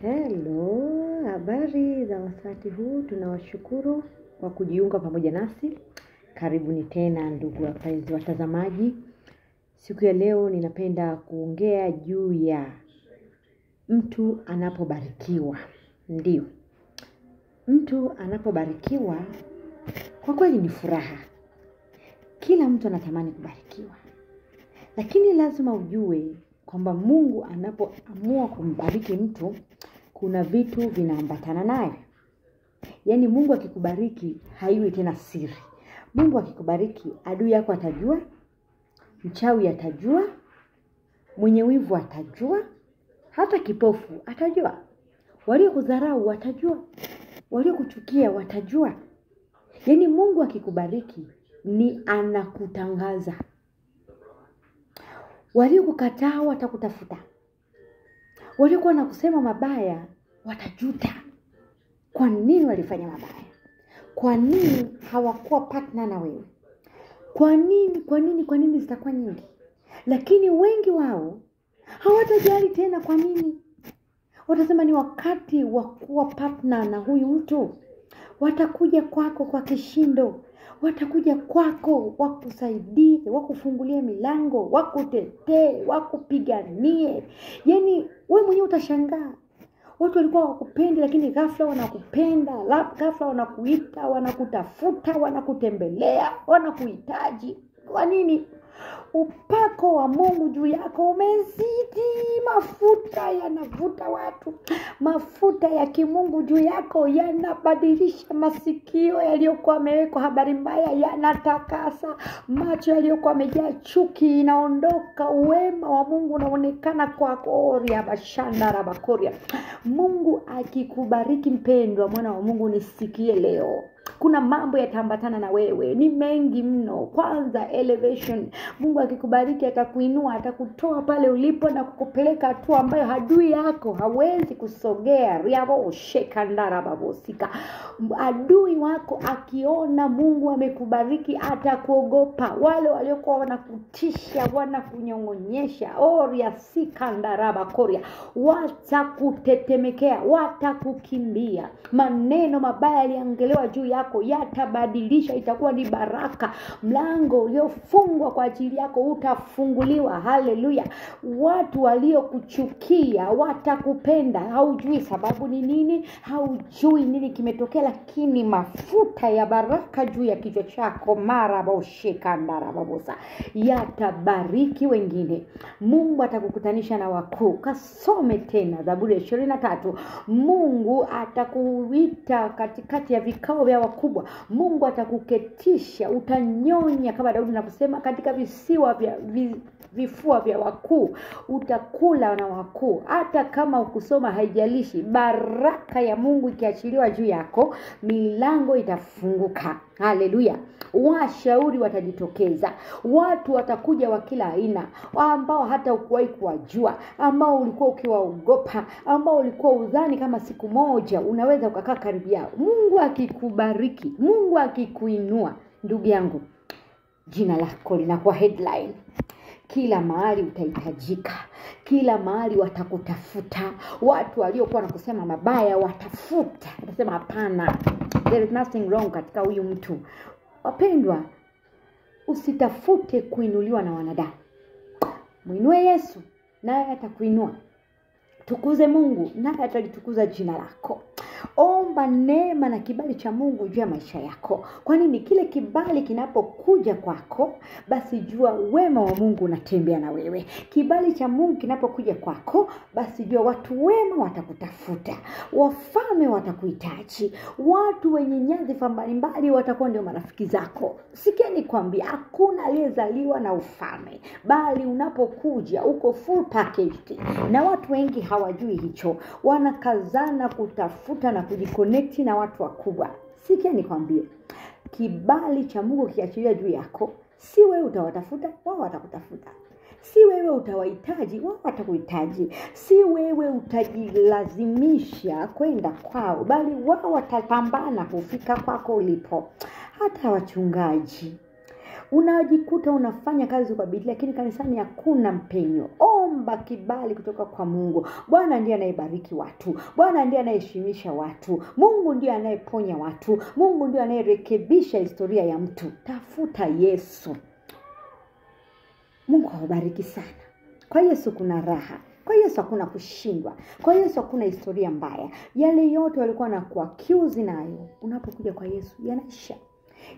Hello, habari za wakati huu. Tunawashukuru kwa kujiunga pamoja nasi. Karibuni tena ndugu wapenzi watazamaji. Siku ya leo ninapenda kuongea juu ya mtu anapobarikiwa. Ndio. Mtu anapobarikiwa kwa kweli ni furaha. Kila mtu anatamani kubarikiwa. Lakini lazima ujue kwamba Mungu anapoamua kumbariki mtu, kuna vitu vinaambatana naye. Yaani Mungu akikubariki haiwi tena siri. Mungu akikubariki adui yako atajua, mchawi atajua, mwenye wivu atajua, hata kipofu atajua. Waliokudharau watajua, waliokuchukia watajua. Yaani Mungu akikubariki ni anakutangaza. Waliokukataa watakutafuta. Waliokuwa wanakusema mabaya watajuta. Kwa nini walifanya mabaya? Kwa nini hawakuwa partner na wewe? Kwa nini zitakuwa nyingi? Lakini wengi wao hawatajali tena kwa nini. Watasema ni wakati wa kuwa partner na huyu mtu. Watakuja kwako kwa kishindo. Watakuja kwako wakusaidie, wakufungulie milango, wakutetee, wakupiganie. Yaani wewe mwenyewe utashangaa. Watu walikuwa wakupendi lakini ghafla wanakupenda, ghafla wanakuita, wanakutafuta, wanakutembelea, wanakuhitaji. Kwa nini? Upako wa Mungu juu yako umezidi. Mafuta yanavuta watu. Mafuta ya kimungu juu yako yanabadilisha masikio yaliyokuwa yamewekwa habari mbaya, yanatakasa. Macho yaliyokuwa yamejaa chuki inaondoka. Wema wa Mungu unaonekana kwako. Mungu akikubariki mpendwa mwana wa Mungu, nisikie leo. Kuna mambo yataambatana na wewe, ni mengi mno. Kwanza elevation. Mungu akikubariki atakuinua, atakutoa pale ulipo na kukupeleka hatua ambayo adui yako hawezi kusogea. Riabo shekandara babosika. Adui wako akiona Mungu amekubariki atakuogopa. Wale waliokuwa wanakutisha, wanakunyongonyesha, oria sikandara bakoria, watakutetemekea, watakukimbia. Maneno mabaya yaliongelewa juu yako yatabadilisha, itakuwa ni baraka. Mlango uliofungwa kwa ajili yako utafunguliwa. Haleluya. Watu waliokuchukia watakupenda. Haujui sababu ni nini, haujui nini kimetokea, lakini mafuta ya baraka juu ya kichwa chako maraboshekandarababosa yatabariki wengine. Mungu atakukutanisha na wakuu. Kasome tena Zaburi 23. Mungu atakuita katikati ya vikao vya wakubwa. Mungu atakuketisha, utanyonya kama Daudi anavyosema, katika vifua vya wakuu. Utakula na wakuu. Hata kama ukusoma haijalishi, baraka ya Mungu ikiachiliwa juu yako, milango itafunguka. Haleluya. Washauri watajitokeza. Watu watakuja wa kila aina, ambao hata ukuwahi kuwajua, ambao ulikuwa ukiwaogopa, ambao ulikuwa udhani kama siku moja unaweza ukakaa karibu yao. Mungu akikubariki, Mungu akikuinua, ndugu yangu, jina lako linakuwa headline. Kila mahali utahitajika. Kila mahali watakutafuta. Watu waliokuwa wanakusema mabaya watafuta. Watasema hapana, there is nothing wrong katika huyu mtu. Wapendwa, usitafute kuinuliwa na wanadamu. Muinue Yesu naye atakuinua. Tukuze Mungu naye atalitukuza jina lako. Omba neema na kibali cha Mungu juu ya maisha yako. Kwa nini? Kile kibali kinapokuja kwako, basi jua wema wa Mungu unatembea na wewe. Kibali cha Mungu kinapokuja kwako, basi jua watu wema watakutafuta. Wafalme watakuhitaji. Watu wenye nyadhifa mbalimbali watakuwa ndio marafiki zako. Sikia nikwambia, hakuna aliyezaliwa na ufalme, bali unapokuja uko full package. Na watu wengi hawajui hicho. Wanakazana kutafuta na kujiconnect na watu wakubwa. Sikia nikwambie, kibali cha Mungu kiachilia juu yako, si wewe utawatafuta, wao watakutafuta. Si wewe utawahitaji, wao watakuhitaji. Si wewe utajilazimisha kwenda kwao, bali wao watapambana kufika kwako ulipo. Hata wachungaji unajikuta unafanya kazi kwa bidii lakini kanisani hakuna mpenyo. Omba kibali kutoka kwa Mungu. Bwana ndiye anayebariki watu. Bwana ndiye anayeheshimisha watu. Mungu ndiye anayeponya watu. Mungu ndiye anayerekebisha historia ya mtu. Tafuta Yesu. Mungu awabariki sana. Kwa Yesu kuna raha. Kwa Yesu hakuna kushindwa. Kwa Yesu hakuna historia mbaya. Yale yote walikuwa wanakuaccuse nayo, unapokuja kwa Yesu yanaisha.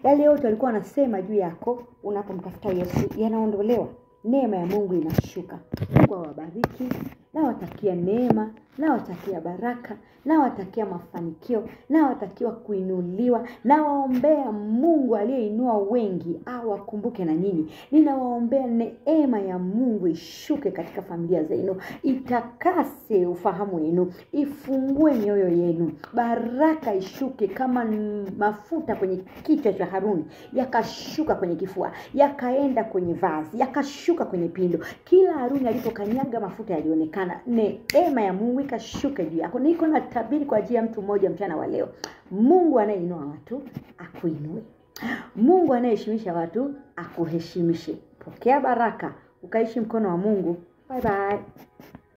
Yale yote walikuwa wanasema juu yako, unapomtafuta Yesu yanaondolewa. Neema ya Mungu inashuka. Mungu awabariki, na watakia neema, na watakia baraka, na watakia mafanikio, na watakiwa kuinuliwa, na waombea Mungu aliyeinua wengi awakumbuke na nyinyi. Ninawaombea neema ya Mungu ishuke katika familia zenu, itakase ufahamu wenu, ifungue mioyo yenu. Baraka ishuke kama mafuta kwenye kichwa cha Haruni, yakashuka kwenye kifua, yakaenda kwenye vazi, yakashuka kwenye pindo. Kila Haruni alipokanyaga mafuta yalionekana. Neema ya Mungu ikashuka juu yako. Niko na tabiri kwa ajili ya mtu mmoja mchana wa leo. Mungu anayeinua watu akuinue. Mungu anayeheshimisha watu akuheshimishe. Pokea baraka, ukaishi mkono wa Mungu. Bye bye.